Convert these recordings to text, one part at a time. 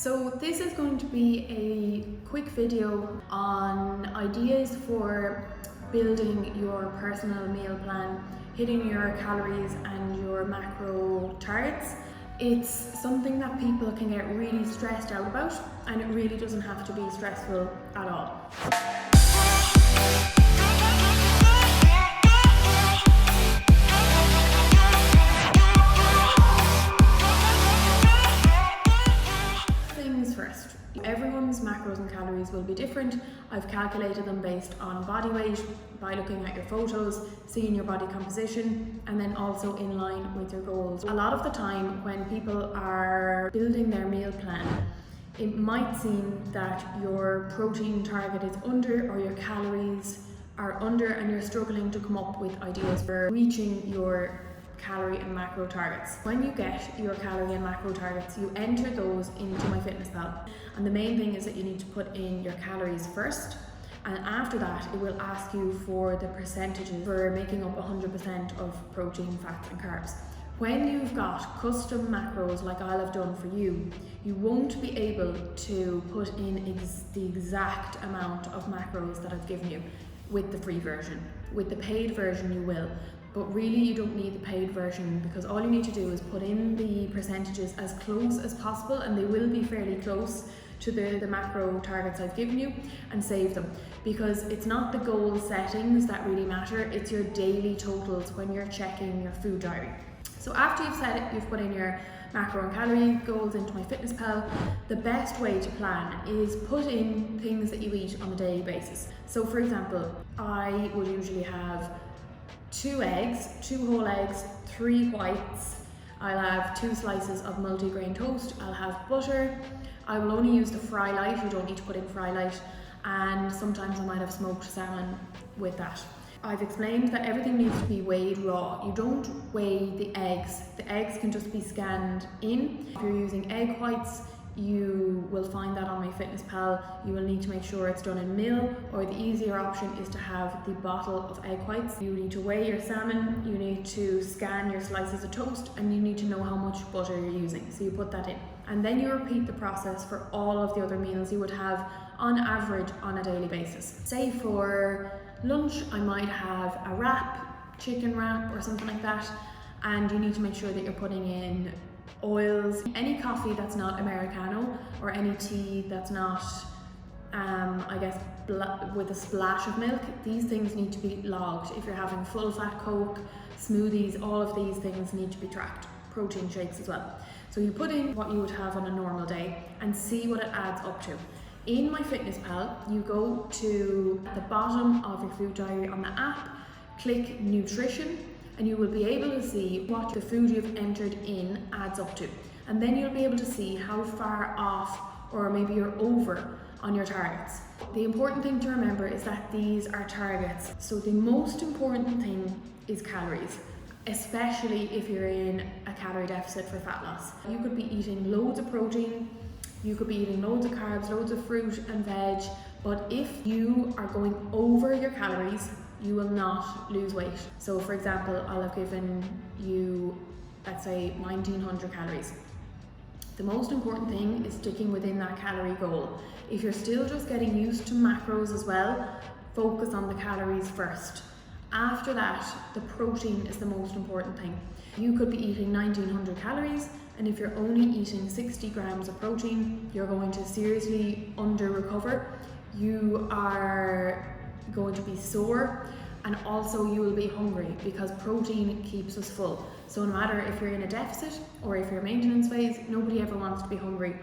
So this is going to be a quick video on ideas for building your personal meal plan, hitting your calories and your macro targets. It's something that people can get really stressed out about, and it really doesn't have to be stressful at all. First, everyone's macros and calories will be different. I've calculated them based on body weight, by looking at your photos, seeing your body composition, and then also in line with your goals. A lot of the time when people are building their meal plan, it might seem that your protein target is under or your calories are under, and you're struggling to come up with ideas for reaching your calorie and macro targets. When you get your calorie and macro targets, you enter those into MyFitnessPal, and the main thing is that you need to put in your calories first, and after that it will ask you for the percentages for making up 100% of protein, fats and carbs. When you've got custom macros like I'll have done for you, you won't be able to put in the exact amount of macros that I've given you with the free version. With the paid version you will. But really you don't need the paid version, because all you need to do is put in the percentages as close as possible, and they will be fairly close to the macro targets I've given you, and save them. Because it's not the goal settings that really matter, it's your daily totals when you're checking your food diary. So after you've set it, you've put in your macro and calorie goals into MyFitnessPal, the best way to plan is put in things that you eat on a daily basis. So for example, I would usually have 2 eggs, 2 whole eggs, 3 whites. I'll have 2 slices of multigrain toast. I'll have butter. I will only use the fry light. You don't need to put in fry light. And sometimes I might have smoked salmon with that. I've explained that everything needs to be weighed raw. You don't weigh the eggs. The eggs can just be scanned in. If you're using egg whites, you will find that on MyFitnessPal. You will need to make sure it's done in mil, or the easier option is to have the bottle of egg whites. You need to weigh your salmon, you need to scan your slices of toast, and you need to know how much butter you're using, so you put that in. And then you repeat the process for all of the other meals you would have on average on a daily basis. Say for lunch I might have a wrap, chicken wrap or something like that, and you need to make sure that you're putting in oils, any coffee that's not Americano, or any tea that's not with a splash of milk. These things need to be logged. If you're having full fat Coke, smoothies, all of these things need to be tracked. Protein shakes as well. So you put in what you would have on a normal day and see what it adds up to. In MyFitnessPal, you go to the bottom of your food diary on the app, click nutrition, and you will be able to see what the food you've entered in adds up to. And then you'll be able to see how far off, or maybe you're over on your targets. The important thing to remember is that these are targets. So the most important thing is calories, especially if you're in a calorie deficit for fat loss. You could be eating loads of protein, you could be eating loads of carbs, loads of fruit and veg, but if you are going over your calories, you will not lose weight. So for example, I'll have given you, let's say, 1900 calories. The most important thing is sticking within that calorie goal. If you're still just getting used to macros as well, focus on the calories first. After that, the protein is the most important thing. You could be eating 1900 calories, and if you're only eating 60 grams of protein, you're going to seriously under-recover. You are going to be sore, and also you will be hungry, because protein keeps us full. So no matter if you're in a deficit or if you're maintenance phase, nobody ever wants to be hungry.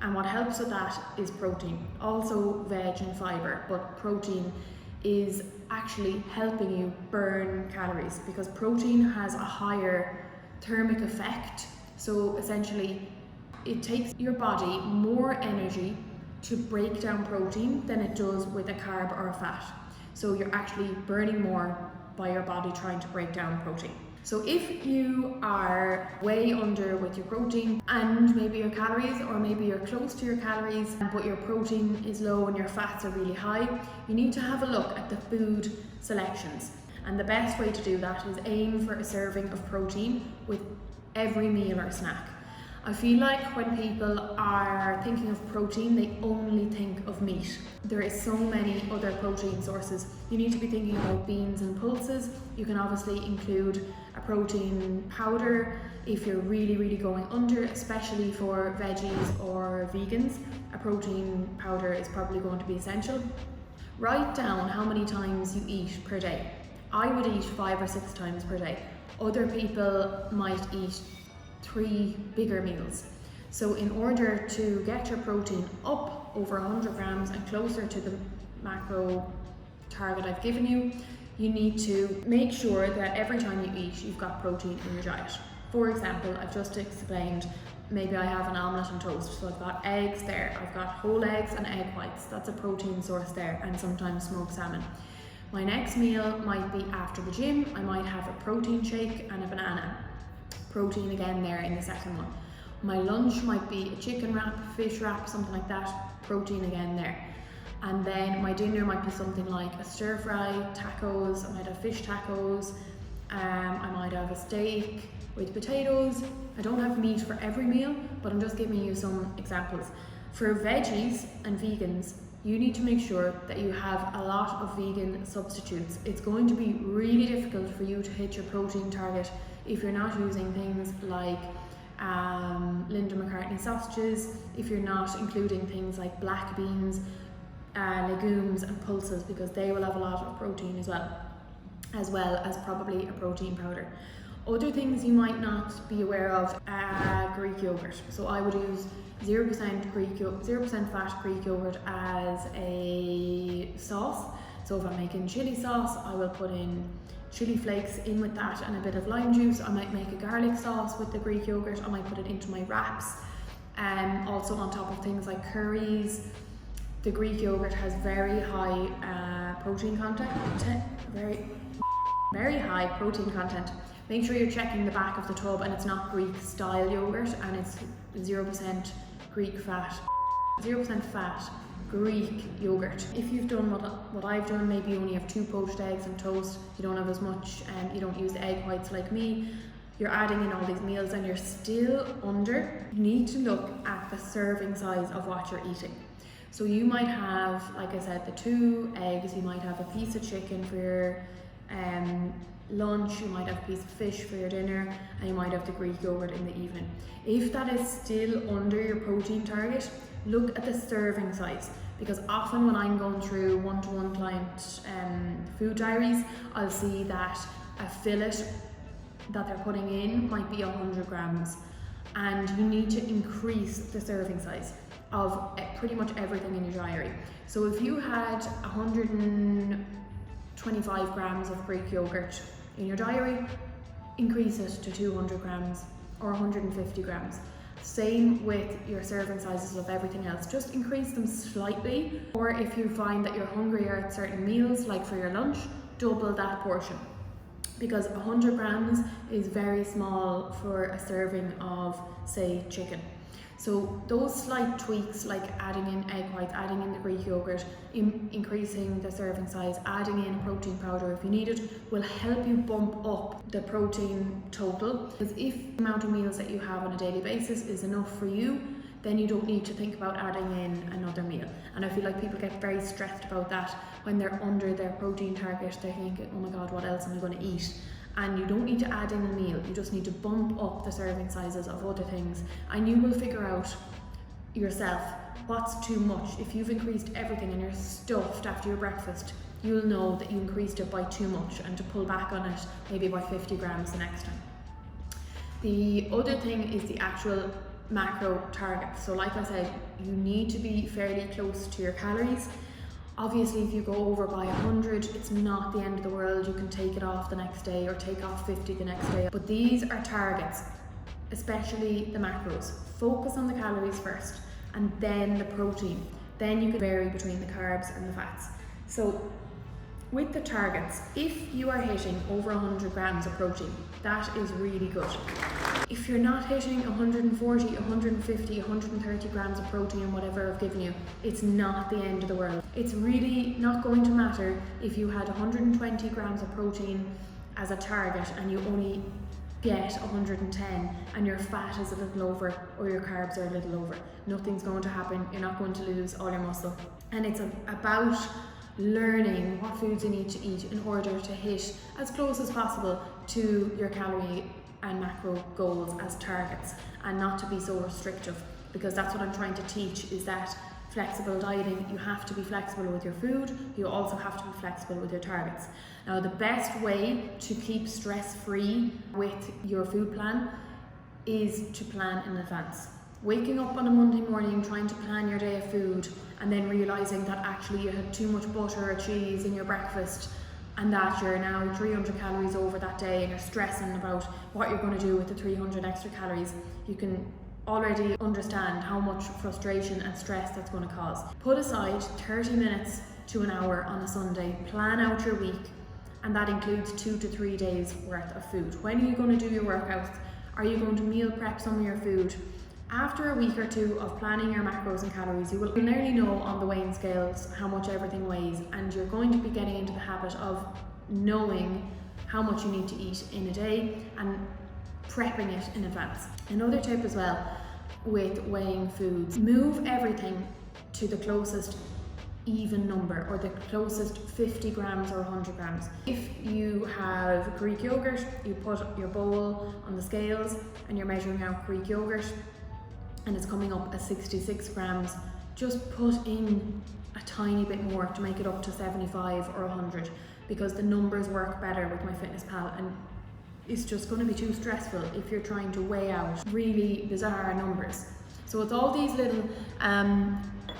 And what helps with that is protein. Also veg and fiber, but protein is actually helping you burn calories, because protein has a higher thermic effect. So essentially it takes your body more energy to break down protein than it does with a carb or a fat. So you're actually burning more by your body trying to break down protein. So if you are way under with your protein and maybe your calories, or maybe you're close to your calories but your protein is low and your fats are really high, you need to have a look at the food selections. And the best way to do that is aim for a serving of protein with every meal or snack. I feel like when people are thinking of protein, they only think of meat. There is so many other protein sources. You need to be thinking about beans and pulses. You can obviously include a protein powder if you're really going under, especially for veggies or vegans. A protein powder is probably going to be essential. Write down how many times you eat per day. I would eat 5 or 6 times per day. Other people might eat 3 bigger meals. So in order to get your protein up over 100 grams and closer to the macro target I've given you, you need to make sure that every time you eat, you've got protein in your diet. For example, I've just explained, maybe I have an omelette and toast, so I've got eggs there, I've got whole eggs and egg whites, that's a protein source there, and sometimes smoked salmon. My next meal might be after the gym. I might have a protein shake and a banana. Protein again there in the second one. My lunch might be a chicken wrap, fish wrap, something like that. Protein again there. And then my dinner might be something like a stir fry, tacos. I might have fish tacos. I might have a steak with potatoes. I don't have meat for every meal, but I'm just giving you some examples. For veggies and vegans, you need to make sure that you have a lot of vegan substitutes. It's going to be really difficult for you to hit your protein target if you're not using things like Linda McCartney sausages, if you're not including things like black beans, legumes and pulses, because they will have a lot of protein as well as probably a protein powder. Other things you might not be aware of, Greek yogurt. So I would use 0% fat Greek yogurt as a sauce. So if I'm making chili sauce, I will put in chili flakes in with that and a bit of lime juice. I might make a garlic sauce with the Greek yogurt. I might put it into my wraps. Also on top of things like curries. The Greek yogurt has very high protein content, very high protein content. Make sure you're checking the back of the tub and it's not Greek style yogurt and it's 0% Greek fat, 0% fat Greek yogurt. If you've done what I've done, maybe you only have 2 poached eggs and toast, you don't have as much, you don't use the egg whites like me, you're adding in all these meals and you're still under, you need to look at the serving size of what you're eating. So you might have, like I said, the 2 eggs, you might have a piece of chicken for your lunch, you might have a piece of fish for your dinner, and you might have the Greek yogurt in the evening. If that is still under your protein target, look at the serving size, because often when I'm going through one-to-one client food diaries, I'll see that a fillet that they're putting in might be 100 grams, and you need to increase the serving size of pretty much everything in your diary. So if you had 125 grams of Greek yogurt in your diary, increase it to 200 grams or 150 grams. Same with your serving sizes of everything else, just increase them slightly. Or if you find that you're hungrier at certain meals, like for your lunch, double that portion. Because 100 grams is very small for a serving of, say, chicken. So those slight tweaks, like adding in egg whites, adding in the Greek yogurt, increasing the serving size, adding in protein powder if you need it, will help you bump up the protein total. Because if the amount of meals that you have on a daily basis is enough for you, then you don't need to think about adding in another meal. And I feel like people get very stressed about that when they're under their protein target. They're thinking, oh my God, what else am I going to eat? And you don't need to add in a meal, you just need to bump up the serving sizes of other things, and you will figure out yourself what's too much. If you've increased everything and you're stuffed after your breakfast, you'll know that you increased it by too much, and to pull back on it maybe by 50 grams the next time. The other thing is the actual macro target. So like I said, you need to be fairly close to your calories. Obviously, if you go over by 100, it's not the end of the world. You can take it off the next day or take off 50 the next day. But these are targets, especially the macros. Focus on the calories first and then the protein. Then you can vary between the carbs and the fats. So with the targets, if you are hitting over 100 grams of protein, that is really good. If you're not hitting 140, 150, 130 grams of protein and whatever I've given you, it's not the end of the world. It's really not going to matter if you had 120 grams of protein as a target and you only get 110 and your fat is a little over or your carbs are a little over. Nothing's going to happen. You're not going to lose all your muscle. And it's about learning what foods you need to eat in order to hit as close as possible to your calorie and macro goals as targets, and not to be so restrictive, because that's what I'm trying to teach, is that flexible dieting, you have to be flexible with your food, you also have to be flexible with your targets. Now, the best way to keep stress-free with your food plan is to plan in advance. Waking up on a Monday morning trying to plan your day of food and then realising that actually you had too much butter or cheese in your breakfast and that you're now 300 calories over that day and you're stressing about what you're going to do with the 300 extra calories, you can already understand how much frustration and stress that's going to cause. Put aside 30 minutes to an hour on a Sunday, plan out your week, and that includes 2 to 3 days worth of food. When are you going to do your workouts? Are you going to meal prep some of your food? After a week or two of planning your macros and calories, you will nearly know on the weighing scales how much everything weighs, and you're going to be getting into the habit of knowing how much you need to eat in a day and prepping it in advance. Another tip as well with weighing foods, move everything to the closest even number, or the closest 50 grams or 100 grams. If you have Greek yogurt, you put your bowl on the scales and you're measuring out Greek yogurt and it's coming up as 66 grams, just put in a tiny bit more to make it up to 75 or 100, because the numbers work better with MyFitnessPal, and it's just going to be too stressful if you're trying to weigh out really bizarre numbers. So it's all these little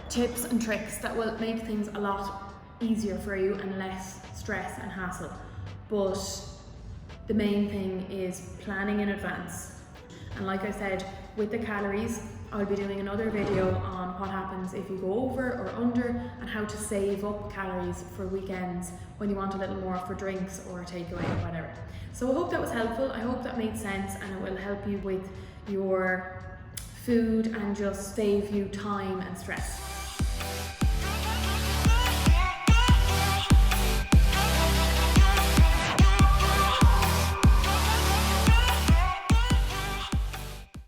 tips and tricks that will make things a lot easier for you and less stress and hassle. But the main thing is planning in advance. And like I said, with the calories, I'll be doing another video on what happens if you go over or under, and how to save up calories for weekends when you want a little more for drinks or a takeaway or whatever. So I hope that was helpful. I hope that made sense, and it will help you with your food and just save you time and stress.